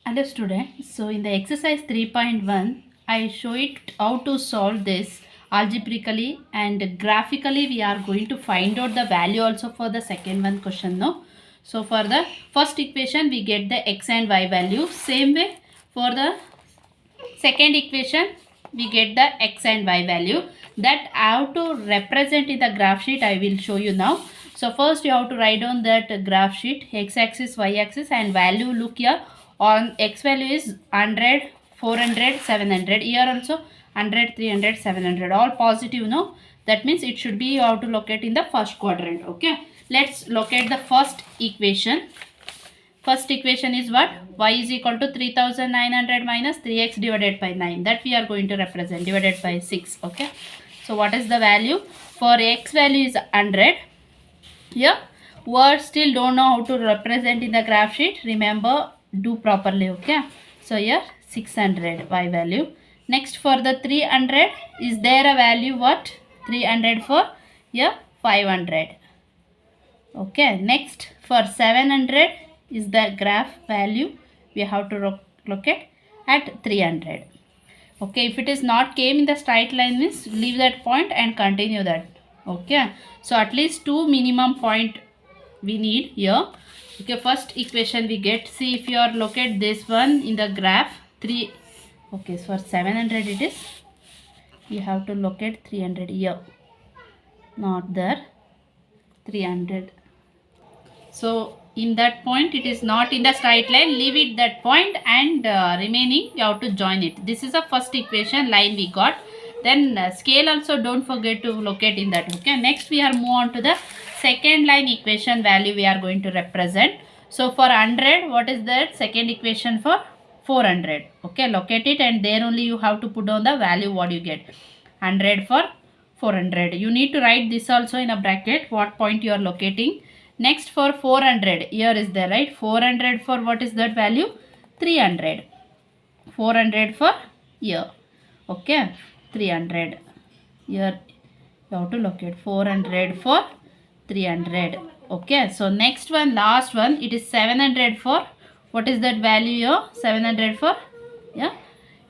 Hello students, so in the exercise 3.1 I show it how to solve this algebraically and graphically. We are going to find out the value also for the second one question. No, so for the first equation we get the x and y value, same way for the second equation we get the x and y value. That I have to represent in the graph sheet. I will show you now. So first you have to write down that graph sheet, x axis, y axis, and value. Look here, on x value is 100, 400, 700. Here also 100, 300, 700, all positive. No, that means it should be, you have to locate in the first quadrant. Okay, let's locate the first equation. First equation is what? Y is equal to 3900 minus 3x divided by 9. That we are going to represent, divided by 6. Okay. So what is the value? For x value is 100. Here, we still don't know how to represent in the graph sheet. Remember, do properly. Okay. So here 600 y value. Next for the 300, is there a value what? 300 for here 500. Okay. Next for 700 is the graph value. We have to locate at 300. Okay, if it is not came in the straight line, means leave that point and continue that. Okay, so at least two minimum point we need here. Okay, first equation we get, see if you are locate this one in the graph 3. Okay, so for 700 it is, you have to locate 300 here, not there, 300. So in that point it is not in the straight line, leave it that point, and remaining you have to join it. This is the first equation line we got. Then scale also don't forget to locate in that. Okay, next we are move on to the second line equation value we are going to represent. So for 100, what is that second equation for 400? Okay, locate it, and there only you have to put on the value what you get. 100 for 400. You need to write this also in a bracket, what point you are locating. Next for 400, here is there, right? 400 for what is that value? 300. 400 for here. Okay, 300. Here you have to locate 400 for 300. Okay, so next one, last one, it is 700 for what is that value here? 700 for, yeah,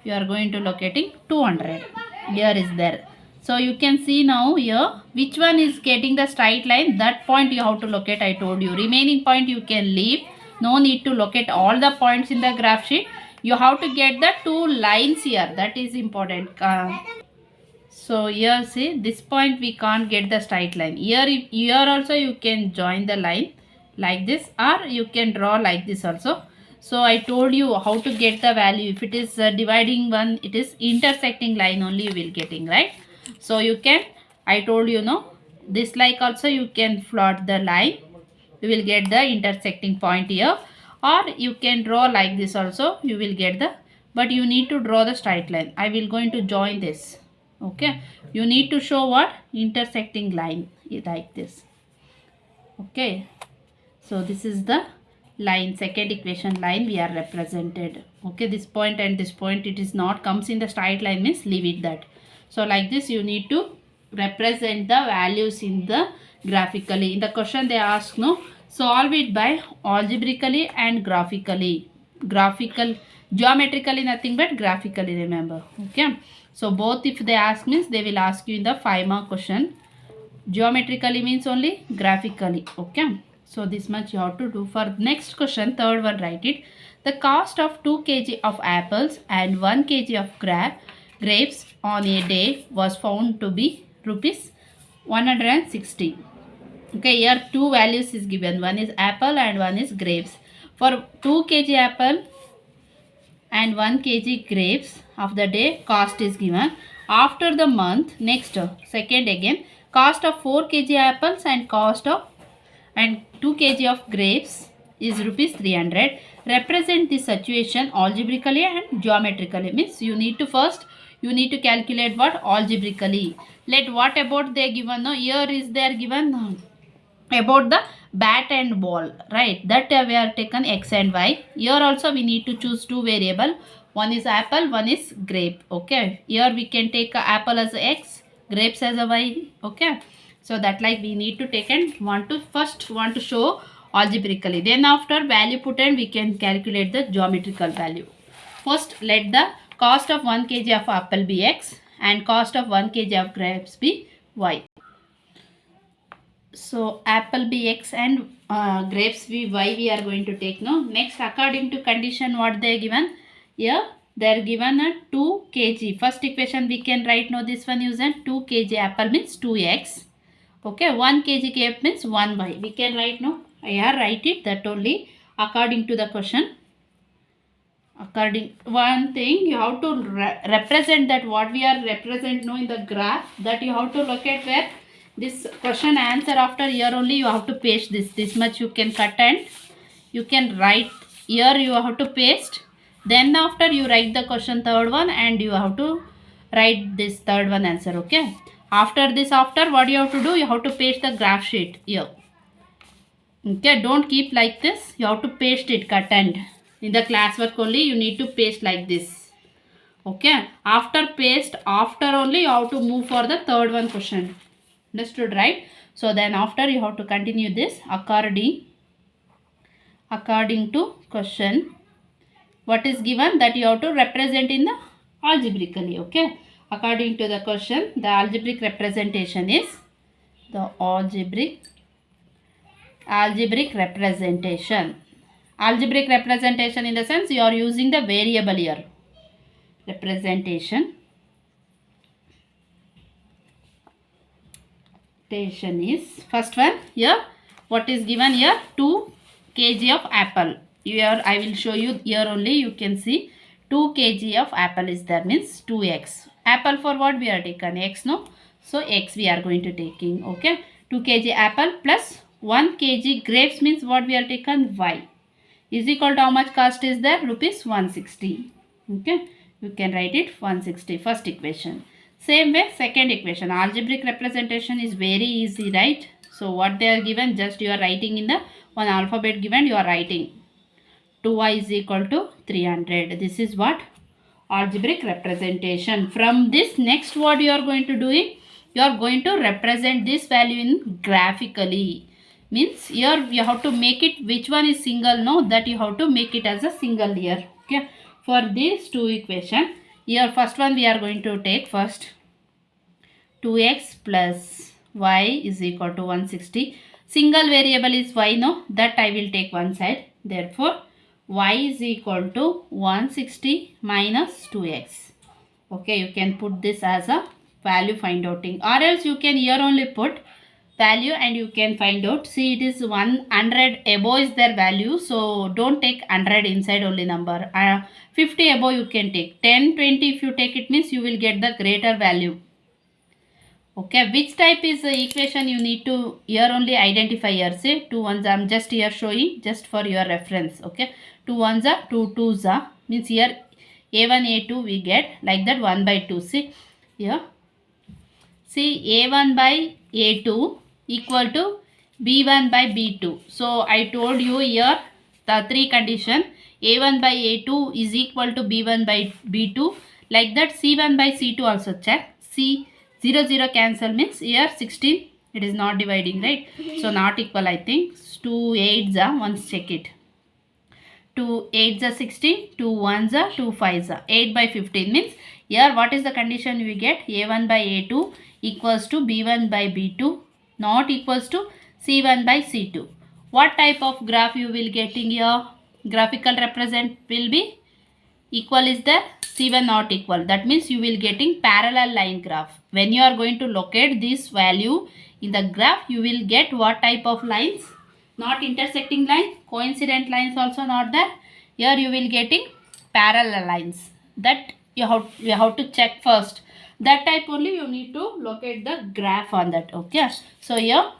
you are going to locating 200. Here is there. So you can see now here which one is getting the straight line. That point you have to locate. I told you remaining point you can leave. No need to locate all the points in the graph sheet. You have to get the two lines here. That is important. So here see this point we can't get the straight line. Here also you can join the line like this, or you can draw like this also. So I told you how to get the value. If it is dividing one, it is intersecting line only you will getting, right? So you can, I told you, no, this like also you can plot the line, you will get the intersecting point here, or you can draw like this also, you will get the, but you need to draw the straight line. I will going to join this. Okay, you need to show what? Intersecting line like this. Okay, so this is the line, second equation line we are represented. Okay, this point and this point, it is not comes in the straight line, means leave it that. So like this you need to represent the values in the graphically. In the question they ask, no, solve it by algebraically and graphically. Graphical, geometrically nothing but graphically, remember. Okay, so both if they ask, means they will ask you in the 5-mark question. Geometrically means only graphically. Okay, so this much you have to do. For next question, third one, write it. The cost of 2 kg of apples and 1 kg of grapes on a day was found to be rupees 160. Okay, here two values is given. One is apple and one is grapes. For 2 kg apple and 1 kg grapes of the day, cost is given. After the month, next second again, cost of 4 kg apples and cost of and 2 kg of grapes is rupees 300. Represent this situation algebraically and geometrically. Means you need to first, you need to calculate what? Algebraically. Let what about they given? No, here is there given about the bat and ball, right? That we are taken x and y. Here also we need to choose two variable. One is apple, one is grape. Okay, here we can take apple as a x, grapes as a y. Okay, so that like we need to take and want to show algebraically. Then after value put and we can calculate the geometrical value. First let the cost of 1 kg of apple be x and cost of 1 kg of grapes be y. So apple be x and grapes be y we are going to take now. Next, according to condition what they are given here, they are given a 2 kg. First equation we can write now, this one using 2 kg apple means 2x. Okay, 1 kg grape means 1y. We can write now. Here write it, that only according to the question. According one thing you have to represent that what we are represent now in the graph, that you have to locate where this question answer after here only you have to paste this much you can cut and you can write here, you have to paste, then after you write the question third one and you have to write this third one answer. Okay, after this, after what you have to do, you have to paste the graph sheet here. Okay, don't keep like this, you have to paste it, cut and in the classwork only you need to paste like this. Okay, after paste, after only you have to move for the third one question. Understood, right? So then after you have to continue this according to question what is given, that you have to represent in the algebraically. Okay, according to the question the algebraic representation is the algebraic representation. Algebraic representation in the sense you are using the variable here. Representation is first one here, what is given here, 2 kg of apple. Here I will show you, here only you can see 2 kg of apple is there, means 2x. Apple for what we are taken, x, no? So x we are going to taking. Okay, 2 kg apple plus 1 kg grapes means what we are taken, y, is equal to how much cost is there, rupees 160. Okay, you can write it 160, first equation. Same way second equation, algebraic representation is very easy, right? So what they are given, just you are writing in the one alphabet given, you are writing 2y is equal to 300. This is what algebraic representation. From this, next what you are going to do is, you are going to represent this value in graphically. Means here you have to make it, which one is single, no, that you have to make it as a single here. Okay, for these two equation, here first one we are going to take first 2x plus y is equal to 160. Single variable is y, no, that I will take one side. Therefore y is equal to 160 minus 2x. Okay, you can put this as a value find outing, or else you can here only put value and you can find out. See, it is 100 above is their value, so don't take 100 inside only number. 50 above you can take, 10 20 if you take it means you will get the greater value. Okay, which type is the equation you need to here only identify here. Say 2 ones, I am just here showing just for your reference. Okay, 2 ones are 2 twos are, means here a1 a2 we get like that 1 by 2. See here, see a1 by a2 equal to b1 by b2. So I told you here the three condition, a1 by a2 is equal to b1 by b2, like that c1 by c2 also check. C 0 0 cancel means here 16, it is not dividing, right? So not equal, I think 2 8s are, once check it, 2 8s are 16, 2 1s are 2 5s are 8 by 15 means here what is the condition we get, a1 by a2 equals to b1 by b2 not equals to c1 by c2. What type of graph you will getting here, graphical represent will be equal is there, c1 not equal, that means you will getting parallel line graph. When you are going to locate this value in the graph, you will get what type of lines, not intersecting line, coincident lines also not there, here you will getting parallel lines, that you have to check first, that type only you need to locate the graph on that. Okay, so here,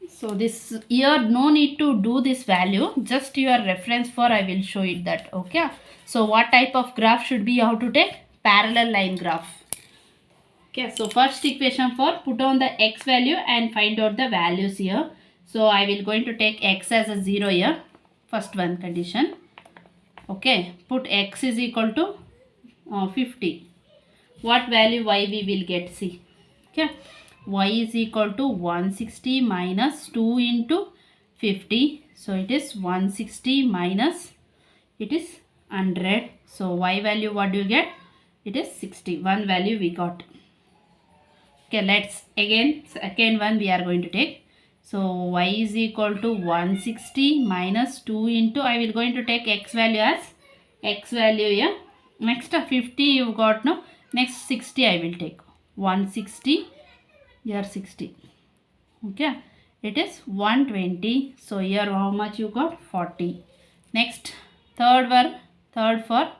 so this here no need to do this value, just your reference for I will show it that. Okay, so what type of graph should be, you have to take parallel line graph. Okay, so first equation for put on the x value and find out the values here. So I will going to take x as a 0 here, first one condition. Okay, put x is equal to 50. What value y we will get, see. Okay, y is equal to 160 minus 2 into 50. So it is 160 minus, it is 100. So y value, what do you get? It is 60. One value we got. Okay, let's again second one we are going to take. So y is equal to 160 minus 2 into, I will going to take x value as x value here. Next 50 you got, no? Next 60 I will take. 160 here 60. Okay, it is 120. So here how much you got? 40. Next third for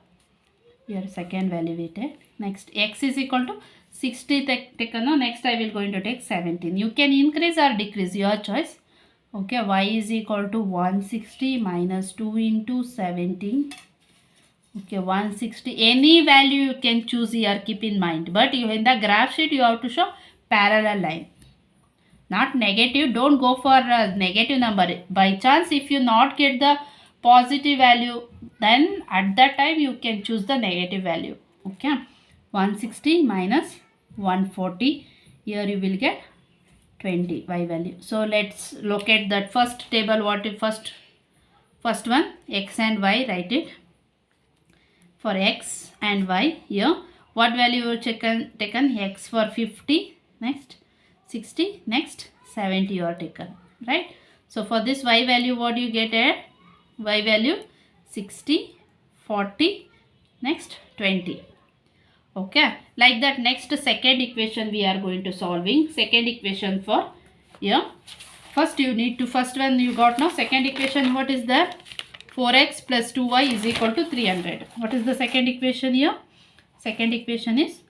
here second value we take. Next x is equal to 60 taken. No, next I will going to take 17. You can increase or decrease, your choice. Okay, y is equal to 160 minus 2 into 17. Okay, 160. Any value you can choose here, keep in mind. But you in the graph sheet you have to show parallel line, not negative. Don't go for a negative number. By chance if you not get the positive value, then at that time you can choose the negative value. Okay, 160 minus 140, here you will get 20 y value. So let's locate that first table. What is first one? X and y, write it. For x and y, here what value you taken? X for 50, next 60, next 70 you are taken, right? So for this y value, what do you get at? Y value 60, 40, next 20. Okay, like that. Next second equation we are going to solving. Second equation for here. First you need to, first one you got now. Second equation, what is that? 4x plus 2y is equal to 300. What is the second equation here? Second equation is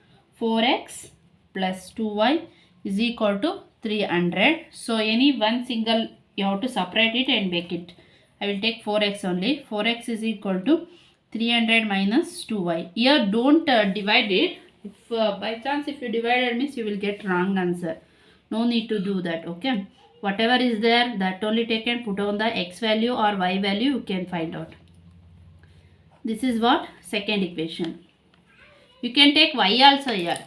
4x plus 2y is equal to 300. So any one single you have to separate it and make it. I will take 4x only. 4x is equal to 300 minus 2y. Here don't divide it. If by chance if you divide it means you will get wrong answer. No need to do that. Okay, whatever is there, that only take and put on the x value or y value, you can find out. This is what? Second equation. You can take y also here.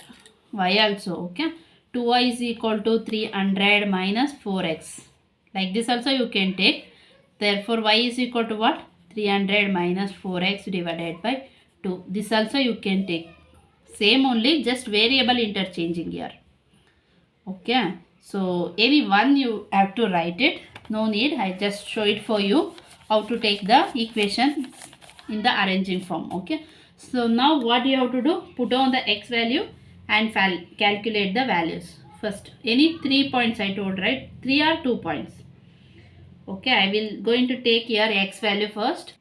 Y also. Okay, 2y is equal to 300 minus 4x. Like this also you can take. Therefore y is equal to what? 300 minus 4x divided by 2. This also you can take. Same only, just variable interchanging here. Okay, so any one you have to write it. No need, I just show it for you how to take the equation in the arranging form. Okay, so now what you have to do? Put on the x value and calculate the values. First, any 3 points I told, right? 3 or 2 points. Okay, I will going to take here x value first.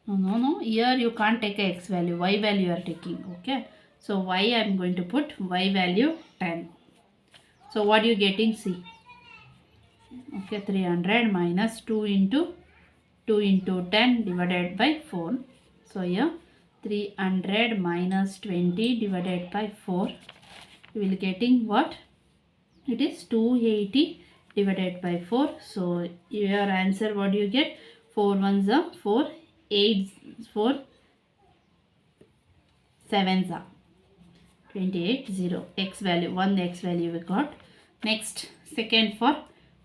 No, here you can't take a x value, y value you are taking. Okay, so y I am going to put y value 10. So what you getting? See. Okay, 300 minus 2 into 10 divided by 4. So here 300 minus 20 divided by 4. You will getting what? It is 280 divided by 4. So your answer, what do you get? 4 ones are 4, 8 4 7s are 28, 0. X value, 1 x value we got. Next, second for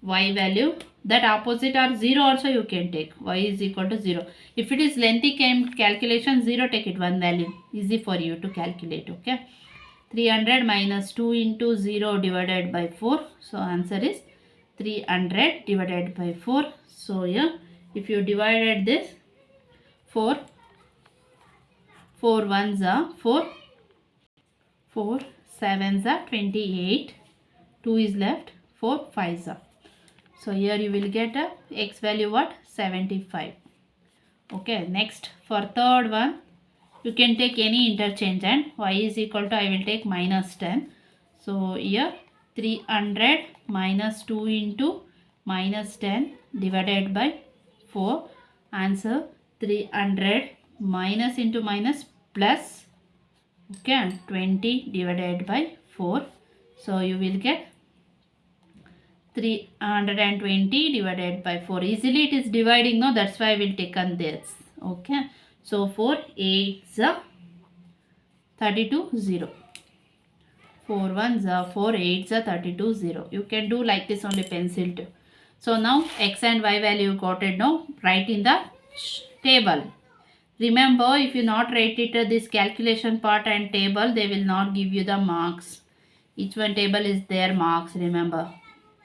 y value, that opposite or 0 also you can take. Y is equal to 0. If it is lengthy calculation, 0 take it, 1 value. Easy for you to calculate. Okay, 300 minus 2 into 0 divided by 4. So answer is 300 divided by 4. So here if you divided this, 4 ones are 4, 4 sevens are 28, 2 is left, 4 5s are. So here you will get a x value what? 75. Okay, next for third one, you can take any interchange and y is equal to, I will take minus 10. So here 300 minus 2 into minus 10 divided by 4. Answer 300 minus into minus plus, okay, 20 divided by 4. So you will get 320 divided by 4. Easily it is dividing, no, that's why I will take on this. Okay, so 4 8s are 32, 0. 4 1s are 4 8s are 32 0. You can do like this only pencil too. So now x and y value got it now. Write in the table. Remember, if you not write it this calculation part and table, they will not give you the marks. Each one table is their marks, remember.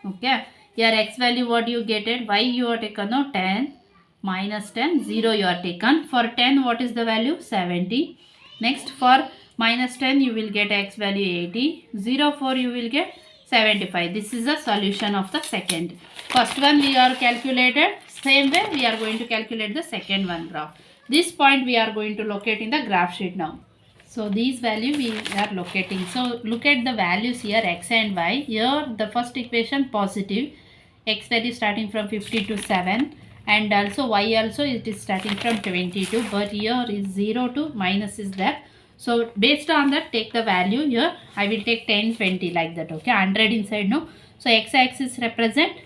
Okay, here x value what you get it, y you are taken now 10 minus 10 0 you are taken. For 10 what is the value, 70. Next for minus 10 you will get x value 80, 0 4 you will get 75. This is the solution of the second. First one we are calculated, same way we are going to calculate the second one graph. This point we are going to locate in the graph sheet now. So these value we are locating. So look at the values here, x and y. Here the first equation positive, x value starting from 50 to 7, and also y also it is starting from 22, but here is 0 to minus is there. So based on that take the value. Here I will take 10 20 like that. Okay, 100 inside no. So x axis represent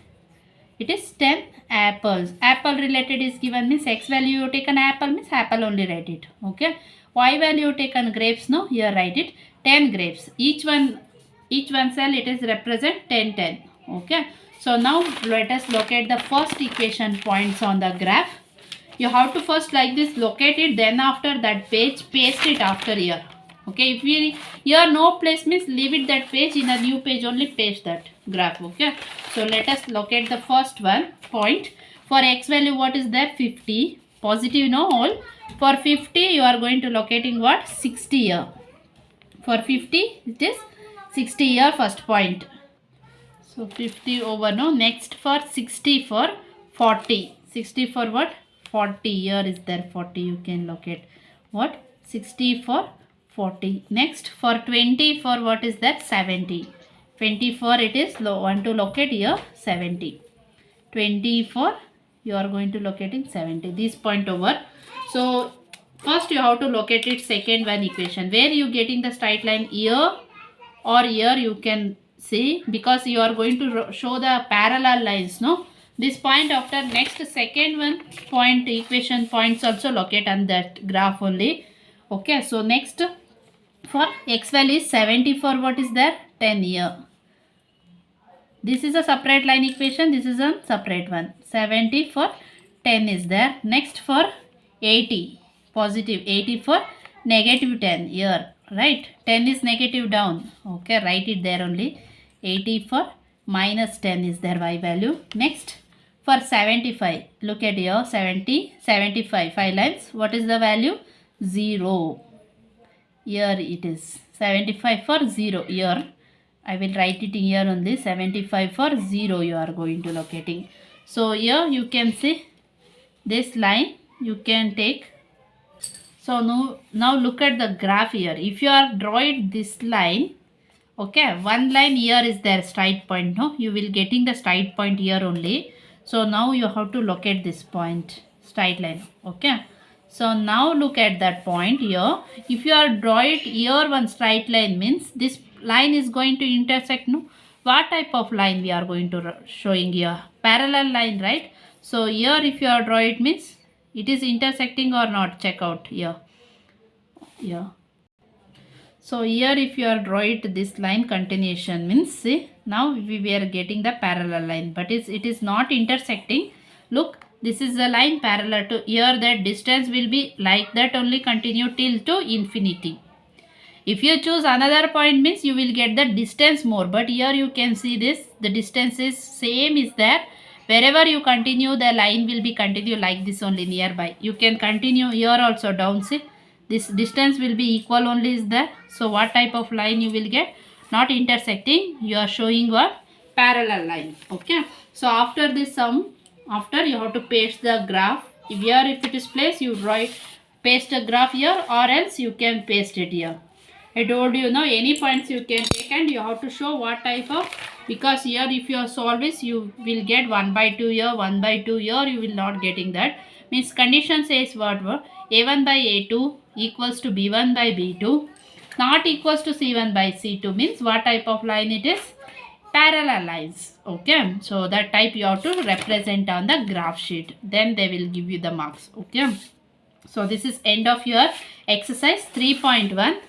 it is 10 apples. Apple related is given means x value you take an apple means apple only write it. Okay, y value you take an grapes no, here write it 10 grapes. Each one cell it is represent 10 10. Okay, so now let us locate the first equation points on the graph. You have to first like this locate it, then after that page paste it after here. Okay, if we here no place means leave it that page, in a new page only paste that graph. Okay, so let us locate the first one point. For x value what is that, 50, positive no whole. For 50 you are going to locating what, 60 here. For 50 it is 60 here first point. So 50 over no. Next for 60 for 40, 60 for what, 40, here is there 40, you can locate what, 60 for 40. Next for 20 for what is that, 70, 24 it is want to locate here 70, 24 you are going to locate in 70, this point over. So first you have to locate it second one equation, where you getting the straight line here or here you can see, because you are going to show the parallel lines no. This point after next second one point equation points also locate on that graph only. Okay, so next for x value is 70 for what is there, 10 here. This is a separate line equation, this is a separate one. 70 for 10 is there. Next for 80, positive 80 for negative 10 here, right? 10 is negative down. Okay, write it there only. 80 for minus 10 is there y value. Next for 75, look at here 70, 75, 5 lines. What is the value? 0. Here it is 75 for 0 here. I will write it here only, 75 for 0 you are going to locating. So here you can see this line you can take. So now look at the graph here. If you are drawing this line, okay, one line here is there straight point no, you will getting the straight point here only. So now you have to locate this point, straight line. Okay, so now look at that point here. If you are draw it here one straight line means this line is going to intersect no. What type of line we are going to showing here? Parallel line, right? So here if you are draw it means it is intersecting or not, check out here. Yeah. So here if you are draw it this line continuation means see, now we were getting the parallel line, but it is not intersecting. Look, this is the line parallel to here, that distance will be like that only continue till to infinity. If you choose another point means you will get the distance more, but here you can see this, the distance is same is there. Wherever you continue the line will be continue like this only nearby. You can continue here also down, see this distance will be equal only is there. So what type of line you will get? Not intersecting, you are showing what? Parallel line. Okay, so after this sum, after you have to paste the graph. If it is placed, you write paste a graph here, or else you can paste it here. I told you now any points you can take and you have to show what type of, because here if you solve this you will get 1 by 2 here, 1 by 2 here, you will not getting that. Means condition says what? A1 by A2 equals to B1 by B2 not equals to C1 by C2 means what type of line it is? Parallel lines. Okay, so that type you have to represent on the graph sheet, then they will give you the marks. Okay, so this is end of your exercise 3.1.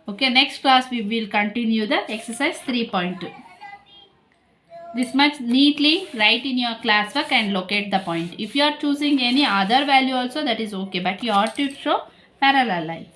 Okay, next class we will continue the exercise 3.2. This much neatly write in your classwork and locate the point. If you are choosing any other value also, that is okay, but you have to show parallel lines.